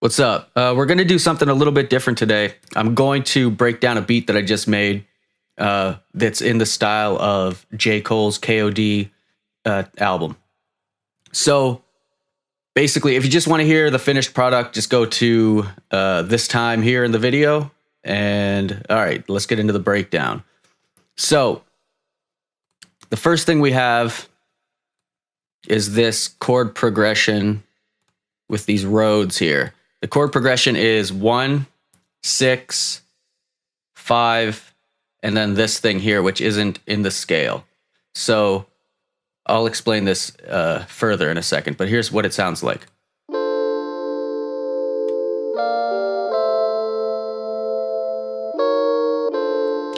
What's up? We're going to do something a little bit different today. I'm going to break down a beat that I just made that's in the style of J. Cole's KOD album. So basically, if you just want to hear the finished product, just go to this time here in the video. And all right, let's get into the breakdown. So the first thing we have is this chord progression with these roads here. The chord progression is 1, 6, 5, and then this thing here, which isn't in the scale. So I'll explain this further in a second, but here's what it sounds like.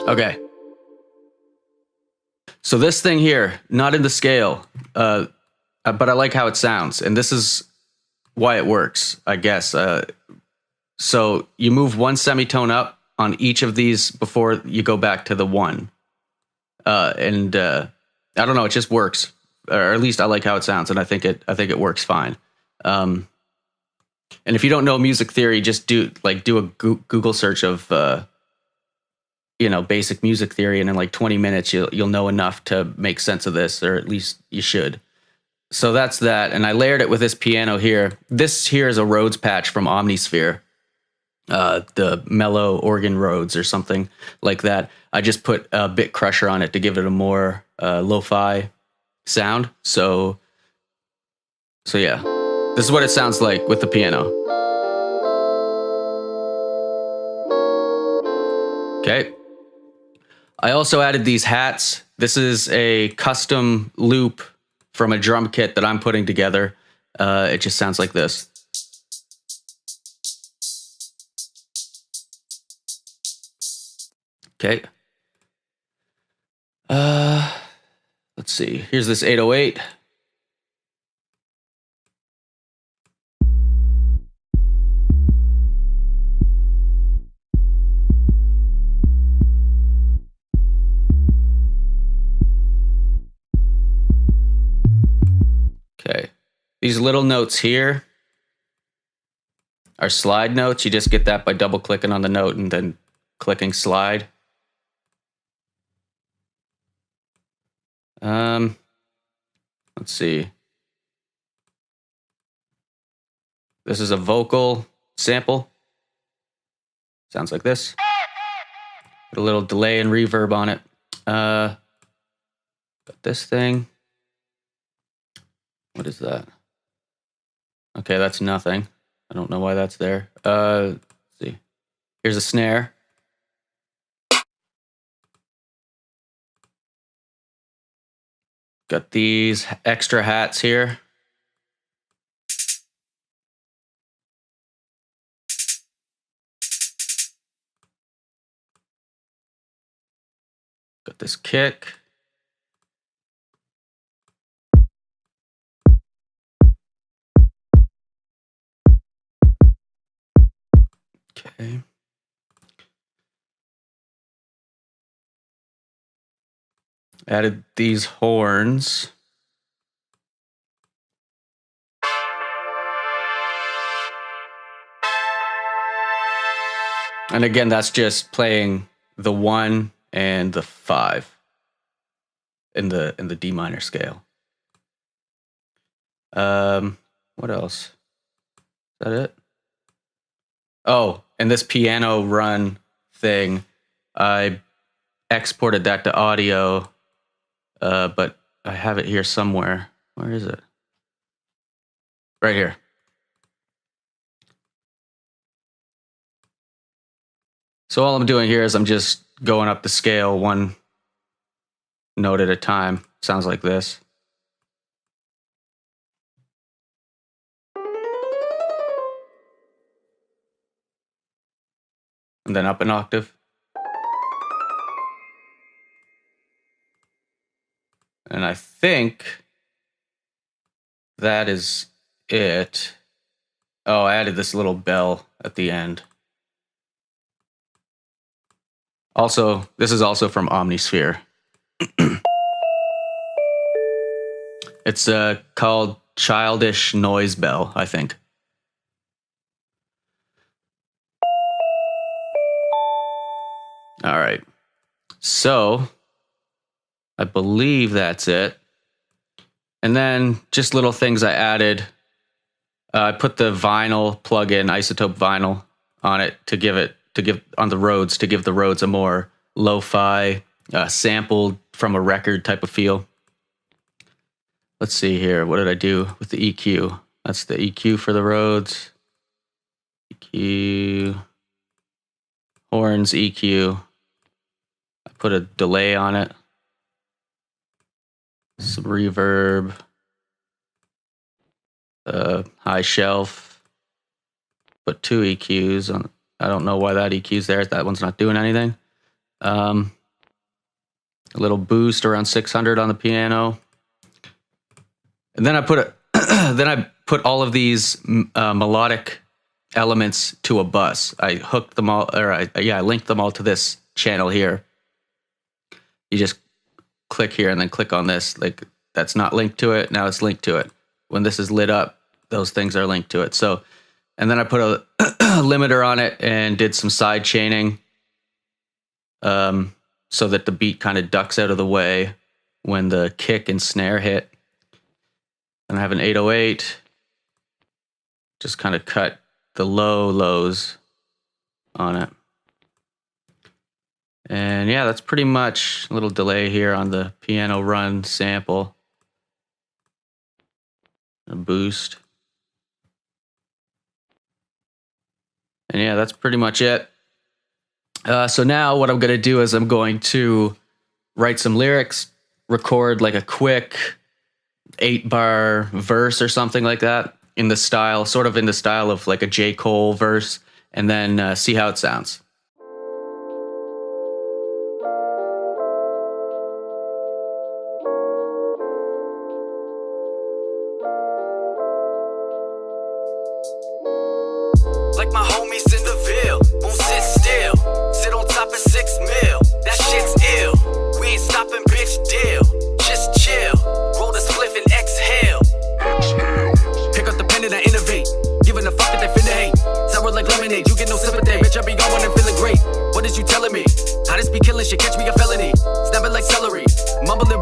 Okay. So this thing here, not in the scale, but I like how it sounds, and this is why it works, I guess. So you move one semitone up on each of these before you go back to the one. I don't know, it just works. Or at least I like how it sounds, and I think it works fine. And if you don't know music theory, just do a Google search of basic music theory, and in like 20 minutes you'll know enough to make sense of this, or at least you should. So that's that, and I layered it with this piano here. This here is a Rhodes patch from Omnisphere, the mellow organ Rhodes or something like that. I just put a bit crusher on it to give it a more lo-fi sound. So yeah, this is what it sounds like with the piano. Okay. I also added these hats. This is a custom loop from a drum kit that I'm putting together. It just sounds like this. Okay. Let's see. Here's this 808. Okay. These little notes here are slide notes. You just get that by double clicking on the note and then clicking slide. Let's see. This is a vocal sample. Sounds like this. Put a little delay and reverb on it. Got this thing. What is that? Okay, that's nothing. I don't know why that's there. Let's see. Here's a snare. Got these extra hats here. Got this kick. Okay. Added these horns. And again, that's just playing the 1 and the 5 in the D minor scale. What else? Is that it? Oh, and this piano run thing, I exported that to audio, but I have it here somewhere. Where is it? Right here. So all I'm doing here is I'm just going up the scale one note at a time. Sounds like this. And then up an octave. And I think that is it. Oh, I added this little bell at the end. Also, this is also from Omnisphere. It's called Childish Noise Bell, I think. All right. So I believe that's it. And then just little things I added. I put the vinyl plug-in, isotope vinyl, on it to give on the Rhodes, to give the Rhodes a more lo-fi, sampled from a record type of feel. Let's see here. What did I do with the EQ? That's the EQ for the Rhodes. EQ. Horns, EQ. I put a delay on it. Some reverb. High shelf. Put 2 EQs on. I don't know why that EQ's there. That one's not doing anything. A little boost around 600 on the piano. And then I put all of these melodic elements to a bus. I hooked them all, or I linked them all to this channel here. You just click here and then click on this. Like, that's not linked to it. Now it's linked to it. When this is lit up, those things are linked to it. So, and then I put a limiter on it and did some side chaining, so that the beat kind of ducks out of the way when the kick and snare hit. And I have an 808. Just kind of cut the lows on it. And yeah, that's pretty much a little delay here on the piano run sample. A boost. And yeah, that's pretty much it. So now what I'm going to do is I'm going to write some lyrics, record like a quick 8-bar verse or something like that, in the style, sort of in the style of like a J. Cole verse, and then see how it sounds. Like my homies in the Ville, won't sit still. Sit on top of 6 mil, that shit's ill. We ain't stopping, bitch, deal. Just chill, roll the spliff and exhale. Pick up the pen and I innovate. Giving a fuck if they finna hate. Sour like lemonade, you get no sympathy. Bitch, I be going and feeling great. What is you telling me? How this be killing shit, catch me a felony. Snapping like celery, mumbling